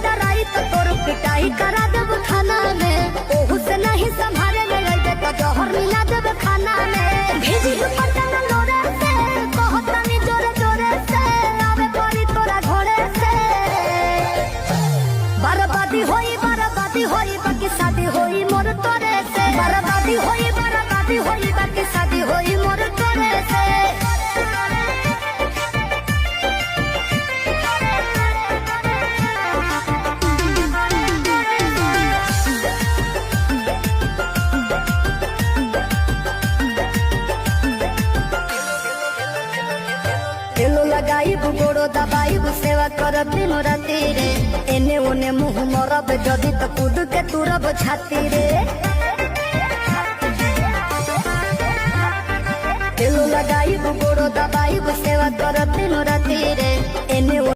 Try तो तोर पिटाई करा देब थाना में। ओहू से नहीं संभाले ले अइबे तो जहर मिला देब खाना में। भेजी दुपट्टा न लोरे से कहतानी जोरे जोरे से आवे पड़ी तोरा घोड़े से। बर्बादी होई बाकी शादी होई मोर तोरे से। बर्बादी होई बाकी शादी होई मोर तोरे से। तेलो लगाई गोड़ो दबाई सेवा करब दिनो राती रे। एने ओने मुँह मरब जदी तो कूद के तुरब छाती रे। तेलो लगाई गोड़ो दबाई सेवा करब दिनो राती रे।